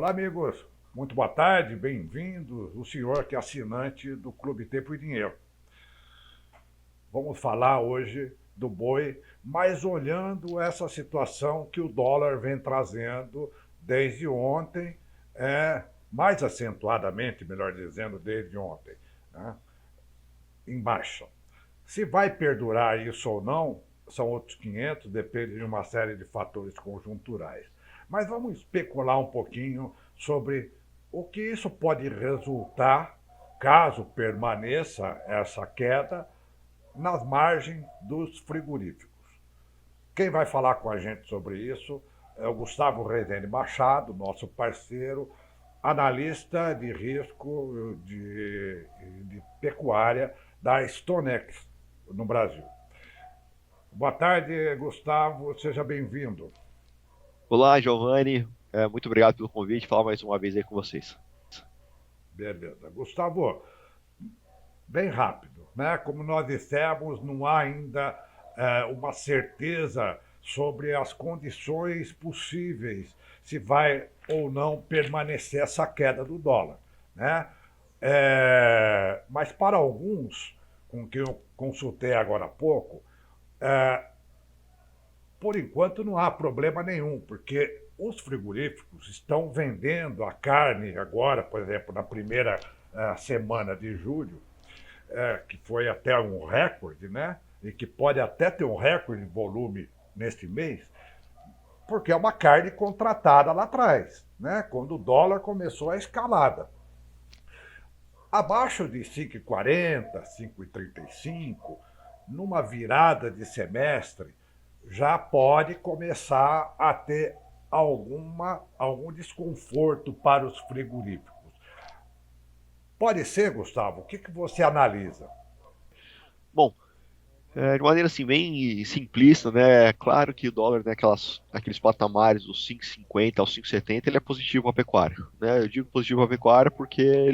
Olá, amigos. Muito boa tarde, bem-vindos. O senhor que é assinante do Clube Tempo e Dinheiro. Vamos falar hoje do boi, mas olhando essa situação que o dólar vem trazendo desde ontem, mais acentuadamente, melhor dizendo, desde ontem, né, em baixa. Se vai perdurar isso ou não, são outros 500, depende de uma série de fatores conjunturais. Mas vamos especular um pouquinho sobre o que isso pode resultar, caso permaneça essa queda, nas margens dos frigoríficos. Quem vai falar com a gente sobre isso é o Gustavo Rezende Machado, nosso parceiro, analista de risco de pecuária da Stonex, no Brasil. Boa tarde, Gustavo, seja bem-vindo. Olá, Giovanni. Muito obrigado pelo convite. Falar mais uma vez aí com vocês. Beleza. Gustavo, bem rápido, né? Como nós dissemos, não há ainda uma certeza sobre as condições possíveis, se vai ou não permanecer essa queda do dólar, né? Mas para alguns, com quem eu consultei agora há pouco, é, por enquanto não há problema nenhum, porque os frigoríficos estão vendendo a carne agora, por exemplo, na primeira semana de julho, que foi até um recorde, né? E que pode até ter um recorde de volume neste mês, porque é uma carne contratada lá atrás, né? Quando o dólar começou a escalada. Abaixo de 5,40, 5,35, numa virada de semestre, já pode começar a ter algum desconforto para os frigoríficos. Pode ser, Gustavo? O que você analisa? Bom, de maneira assim bem simplista, né? É claro que o dólar, né, aqueles patamares dos 5,50 aos 5,70, ele é positivo para a pecuária, né? Eu digo positivo para a pecuária porque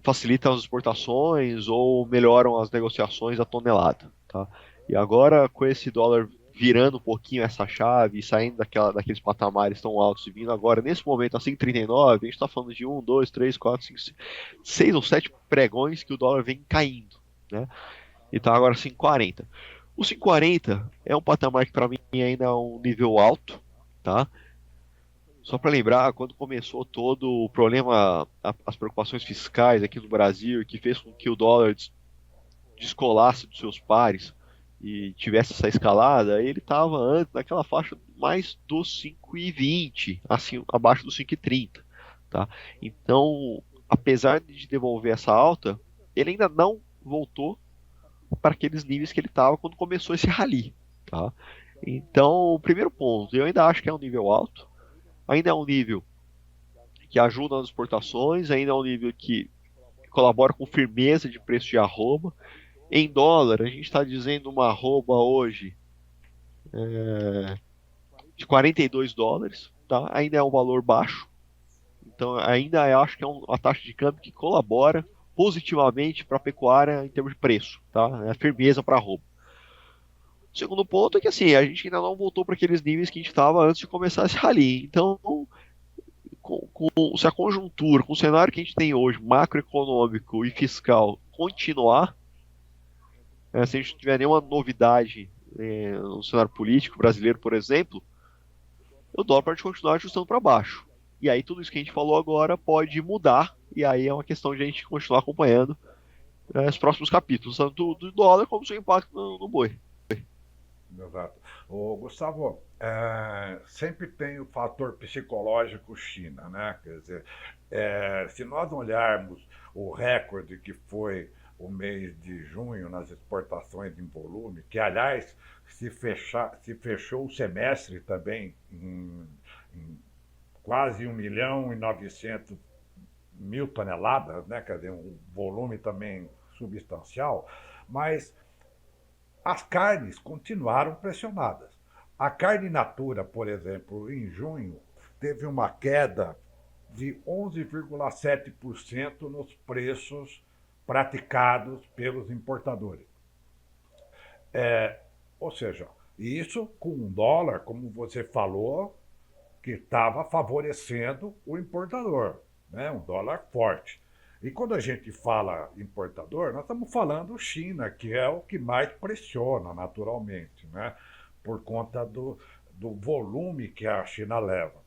facilita as exportações ou melhoram as negociações da tonelada, tá? E agora com esse dólar virando um pouquinho essa chave e saindo daqueles patamares tão altos e vindo agora, nesse momento, a 5,39, a gente está falando de 6 ou 7 pregões que o dólar vem caindo, né? E tá agora 5,40. O 5,40 é um patamar que para mim ainda é um nível alto, tá? Só para lembrar, quando começou todo o problema, as preocupações fiscais aqui no Brasil, que fez com que o dólar descolasse dos seus pares e tivesse essa escalada, ele estava antes naquela faixa mais dos 5,20, assim, abaixo dos 5,30, tá? Então, apesar de devolver essa alta, ele ainda não voltou para aqueles níveis que ele estava quando começou esse rally, tá? Então, o primeiro ponto, eu ainda acho que é um nível alto, ainda é um nível que ajuda nas exportações, ainda é um nível que colabora com firmeza de preço de arroba. Em dólar, a gente está dizendo uma arroba hoje de US$ 42, tá? Ainda é um valor baixo, então ainda acho que é uma taxa de câmbio que colabora positivamente para a pecuária em termos de preço, tá? É firmeza para arroba. O segundo ponto é que assim, a gente ainda não voltou para aqueles níveis que a gente estava antes de começar esse rally. Então, se a conjuntura, com o cenário que a gente tem hoje, macroeconômico e fiscal, continuar, se a gente não tiver nenhuma novidade no cenário político brasileiro, por exemplo, o dólar pode continuar ajustando para baixo. E aí tudo isso que a gente falou agora pode mudar, e aí é uma questão de a gente continuar acompanhando os próximos capítulos, tanto do dólar como o seu impacto no boi. Exato. O Gustavo, sempre tem o fator psicológico China, né? Quer dizer, se nós olharmos o recorde que foi o mês de junho nas exportações em volume, que aliás se fechou o semestre também em quase 1,9 milhão toneladas, né? Quer dizer, um volume também substancial, mas as carnes continuaram pressionadas. A carne in natura, por exemplo, em junho, teve uma queda de 11,7% nos preços praticados pelos importadores. Ou seja, isso com um dólar, como você falou, que estava favorecendo o importador, né? Um dólar forte. E quando a gente fala importador, nós estamos falando China, que é o que mais pressiona naturalmente, né? Por conta do volume que a China leva.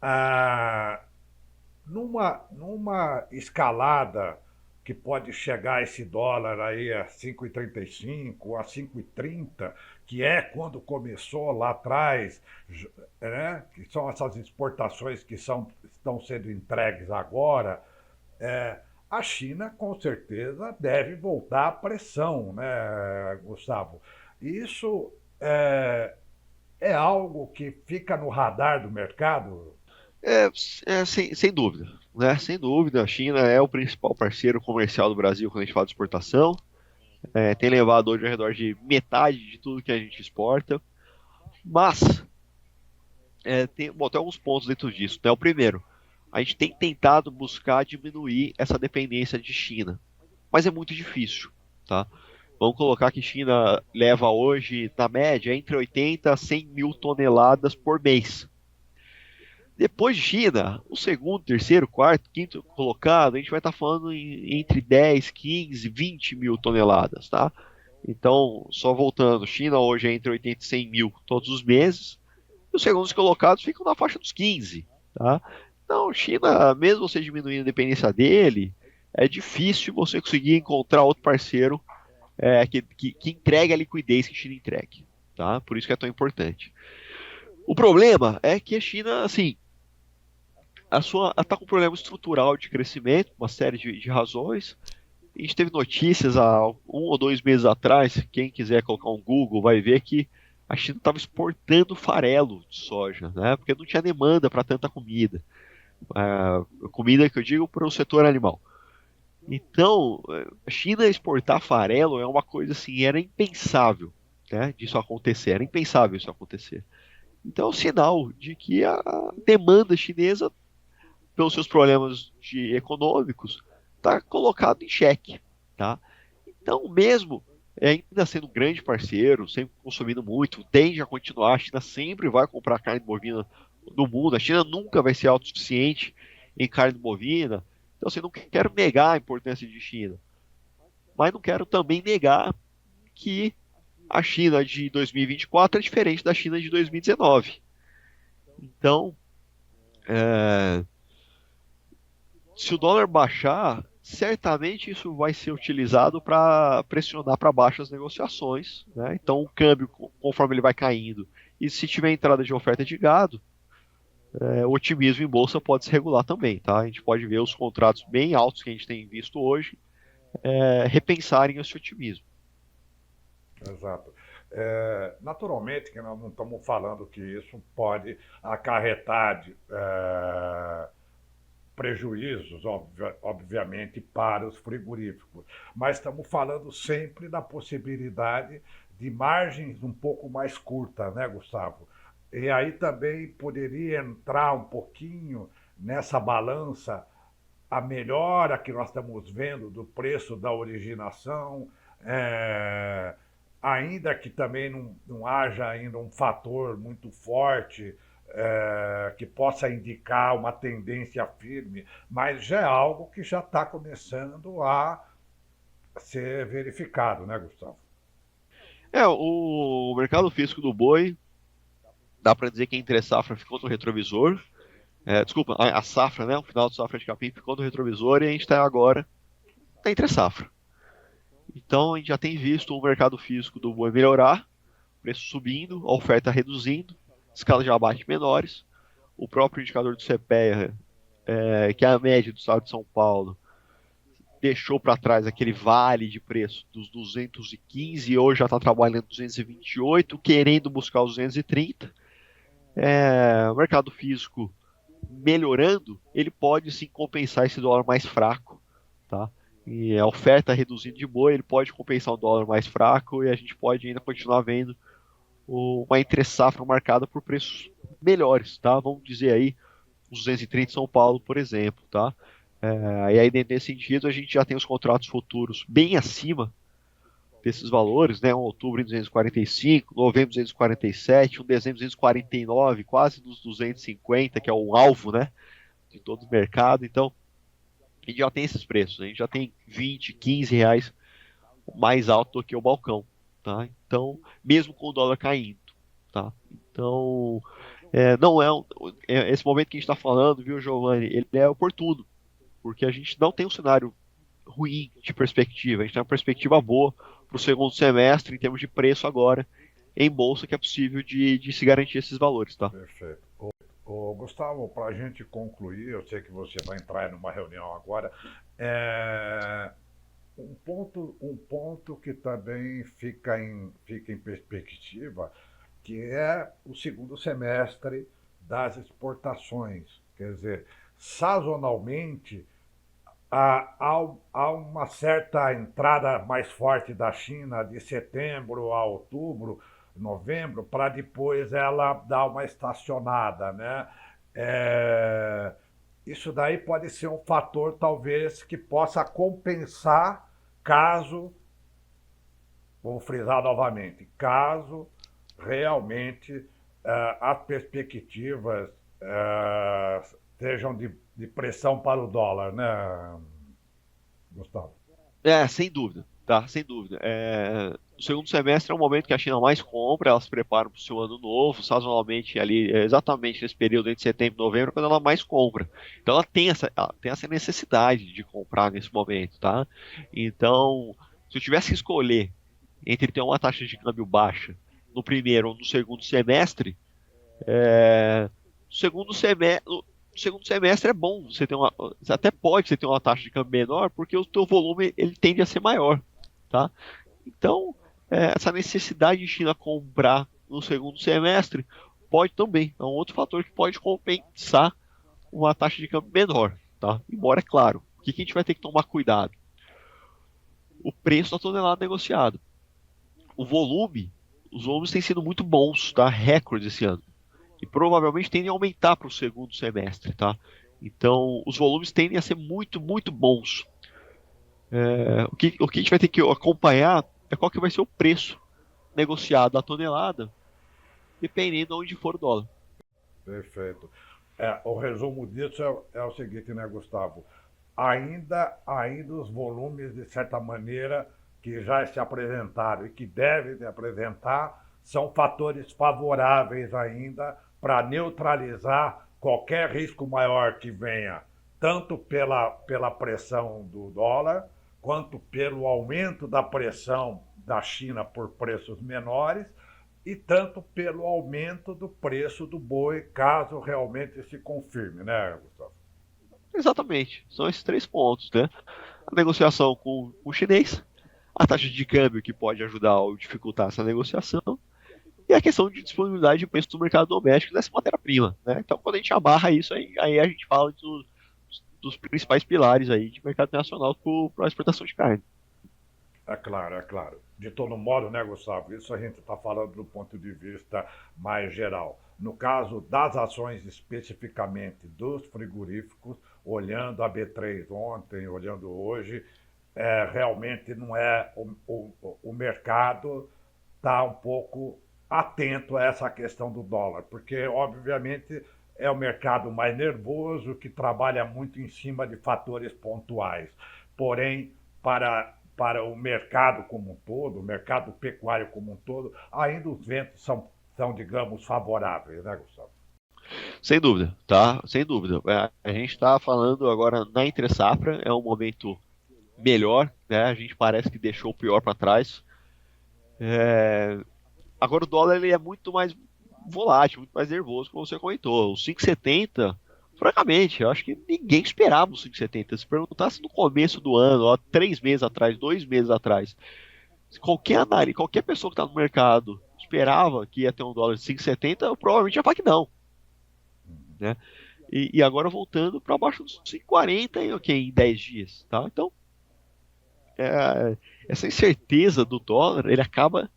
Ah, numa escalada que pode chegar esse dólar aí a 5,35, a 5,30, que é quando começou lá atrás, né? Que são essas exportações que estão sendo entregues agora, a China com certeza deve voltar à pressão, né, Gustavo? Isso é algo que fica no radar do mercado. É, sem dúvida, né? Sem dúvida, a China é o principal parceiro comercial do Brasil quando a gente fala de exportação. Tem levado hoje ao redor de metade de tudo que a gente exporta. Mas tem alguns pontos dentro disso. Né? O primeiro, a gente tem tentado buscar diminuir essa dependência de China, mas é muito difícil, tá? Vamos colocar que a China leva hoje, na média, entre 80 a 100 mil toneladas por mês. Depois de China, o segundo, terceiro, quarto, quinto colocado, a gente vai estar falando entre 10, 15, 20 mil toneladas, tá? Então, só voltando, China hoje é entre 80 e 100 mil todos os meses, e os segundos colocados ficam na faixa dos 15, tá? Então, China, mesmo você diminuindo a dependência dele, é difícil você conseguir encontrar outro parceiro que entregue a liquidez que a China entregue, tá? Por isso que é tão importante. O problema é que a China, assim, está com um problema estrutural de crescimento, uma série de razões. A gente teve notícias há 1 ou 2 meses atrás, quem quiser colocar um Google vai ver que a China estava exportando farelo de soja, né? Porque não tinha demanda para tanta comida. Comida que eu digo para o setor animal. Então, a China exportar farelo é uma coisa assim, era impensável, né, disso acontecer, era impensável isso acontecer. Então é um sinal de que a demanda chinesa, pelos seus problemas econômicos, está colocado em xeque, tá? Então, mesmo ainda sendo um grande parceiro, sempre consumindo muito, tende a continuar, a China sempre vai comprar carne bovina do mundo, a China nunca vai ser autossuficiente em carne bovina. Então, assim, não quero negar a importância de China, mas não quero também negar que a China de 2024 é diferente da China de 2019. Então, é, se o dólar baixar, certamente isso vai ser utilizado para pressionar para baixo as negociações, né? Então o câmbio, conforme ele vai caindo, e se tiver entrada de oferta de gado, o otimismo em bolsa pode se regular também, tá? A gente pode ver os contratos bem altos que a gente tem visto hoje repensarem esse otimismo. Exato. Naturalmente que nós não estamos falando que isso pode acarretar prejuízos, obviamente, para os frigoríficos, mas estamos falando sempre da possibilidade de margens um pouco mais curtas, né, Gustavo? E aí também poderia entrar um pouquinho nessa balança a melhora que nós estamos vendo do preço da originação, é, ainda que também não haja ainda um fator muito forte que possa indicar uma tendência firme, mas já é algo que já está começando a ser verificado, né, Gustavo? O mercado físico do boi, dá para dizer que entre safra ficou no retrovisor. Desculpa, a safra, né? O final de safra de capim ficou no retrovisor e a gente está agora na entre safra. Então a gente já tem visto o mercado físico do boi melhorar, preço subindo, a oferta reduzindo, escalas de abate menores. O próprio indicador do CPEA, que é a média do estado de São Paulo, deixou para trás aquele vale de preço dos 215 e hoje já está trabalhando 228, querendo buscar os 230. O mercado físico melhorando, ele pode sim compensar esse dólar mais fraco, tá? E a oferta reduzindo de boi, ele pode compensar um dólar mais fraco e a gente pode ainda continuar vendo uma entre-safra marcada por preços melhores, tá? Vamos dizer aí os 230 em São Paulo, por exemplo, tá? E aí nesse sentido a gente já tem os contratos futuros bem acima desses valores, né? Um outubro em 245, novembro 247, um dezembro 249, quase nos 250, que é o alvo, né? De todo o mercado. Então, a gente já tem esses preços, a gente já tem 20, 15 reais mais alto do que o balcão, tá? Então, mesmo com o dólar caindo, tá? Então, não esse momento que a gente está falando, viu, Giovanni, ele é oportuno, porque a gente não tem um cenário ruim de perspectiva, a gente tem uma perspectiva boa para o segundo semestre em termos de preço agora em bolsa que é possível de se garantir esses valores, tá? Perfeito. Gustavo, para a gente concluir, eu sei que você vai entrar numa reunião agora, é, um ponto que também fica em perspectiva, que é o segundo semestre das exportações. Quer dizer, sazonalmente, há uma certa entrada mais forte da China de setembro a outubro, novembro, para depois ela dar uma estacionada, né? É, isso daí pode ser um fator, talvez, que possa compensar caso, vou frisar novamente, caso realmente as perspectivas sejam de pressão para o dólar, né, Gustavo? Sem dúvida, tá? Sem dúvida. O segundo semestre é o momento que a China mais compra, ela se prepara para o seu ano novo, sazonalmente ali, exatamente nesse período entre setembro e novembro, quando ela mais compra. Então ela tem essa necessidade de comprar nesse momento, tá? Então, se eu tivesse que escolher entre ter uma taxa de câmbio baixa no primeiro ou no segundo semestre, o segundo semestre é bom, você até pode você ter uma taxa de câmbio menor, porque o teu volume ele tende a ser maior, tá? Então, essa necessidade de China comprar no segundo semestre pode também, é um outro fator que pode compensar uma taxa de câmbio menor, tá? Embora, é claro, o que a gente vai ter que tomar cuidado? O preço da tonelada negociado. O volume, os volumes têm sido muito bons, tá? Recorde esse ano. E provavelmente tendem a aumentar para o segundo semestre, tá? Então, os volumes tendem a ser muito, muito bons. O que a gente vai ter que acompanhar é qual que vai ser o preço negociado a tonelada, dependendo de onde for o dólar. Perfeito. O resumo disso é o seguinte, né, Gustavo? Ainda os volumes, de certa maneira, que já se apresentaram e que devem se apresentar, são fatores favoráveis ainda para neutralizar qualquer risco maior que venha, tanto pela pressão do dólar, quanto pelo aumento da pressão da China por preços menores, e tanto pelo aumento do preço do boi, caso realmente se confirme, né, Gustavo? Exatamente, são esses três pontos, né? A negociação com o chinês, a taxa de câmbio que pode ajudar ou dificultar essa negociação, e a questão de disponibilidade de preço do mercado doméstico dessa matéria-prima, né? Então, quando a gente amarra isso, aí a gente fala dos principais pilares aí de mercado nacional para a exportação de carne. É claro, é claro. De todo modo, né, Gustavo? Isso a gente está falando do ponto de vista mais geral. No caso das ações especificamente dos frigoríficos, olhando a B3 ontem, olhando hoje, realmente não é o mercado está um pouco atento a essa questão do dólar, porque obviamente é o mercado mais nervoso que trabalha muito em cima de fatores pontuais. Porém, para o mercado como um todo, o mercado pecuário como um todo, ainda os ventos são digamos, favoráveis, né, Gustavo? Sem dúvida, tá? Sem dúvida. A gente está falando agora na entre safra, é um momento melhor, né? A gente parece que deixou o pior para trás. Agora o dólar ele é muito mais volátil, muito mais nervoso, como você comentou. O 5,70, francamente, eu acho que ninguém esperava o 5,70. Se perguntasse no começo do ano, ó, 3 meses atrás, 2 meses atrás, se qualquer pessoa que está no mercado esperava que ia ter um dólar de 5,70, eu provavelmente ia falar que não, né? E agora voltando para baixo dos 5,40 em, ok, em 10 dias, tá? Então, é, essa incerteza do dólar, ele acaba,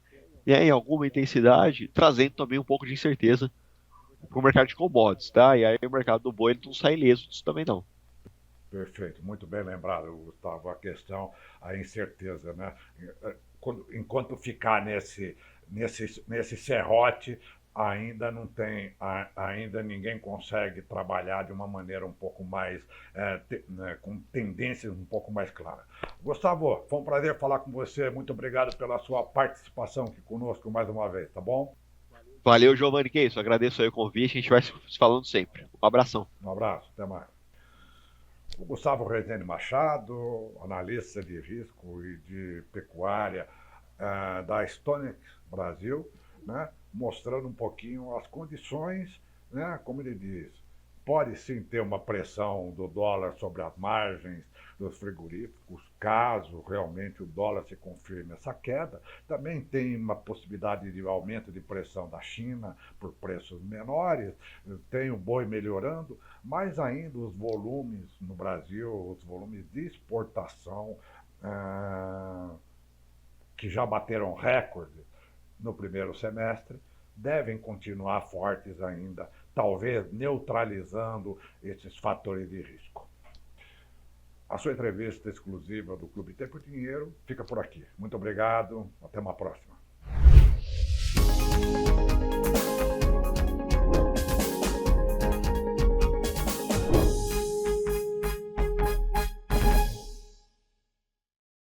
né, em alguma intensidade, trazendo também um pouco de incerteza para o mercado de commodities, tá? E aí o mercado do boi ele não sai ileso disso também não. Perfeito, muito bem lembrado, Gustavo, a questão, a incerteza, né? enquanto ficar nesse serrote, ainda não tem, ainda ninguém consegue trabalhar de uma maneira um pouco mais, né, com tendências um pouco mais claras. Gustavo, foi um prazer falar com você. Muito obrigado pela sua participação aqui conosco mais uma vez, tá bom? Valeu, Giovanni, que é isso. Agradeço aí o convite, a gente vai se falando sempre. Um abração. Um abraço, até mais. O Gustavo Rezende Machado, analista de risco e de pecuária da Stonex Brasil, né, mostrando um pouquinho as condições, né, como ele diz, pode sim ter uma pressão do dólar sobre as margens dos frigoríficos, caso realmente o dólar se confirme essa queda. Também tem uma possibilidade de aumento de pressão da China por preços menores, tem o boi melhorando, mas ainda os volumes no Brasil, os volumes de exportação, que já bateram recorde no primeiro semestre, devem continuar fortes ainda, talvez neutralizando esses fatores de risco. A sua entrevista exclusiva do Clube Tempo e Dinheiro fica por aqui. Muito obrigado, até uma próxima.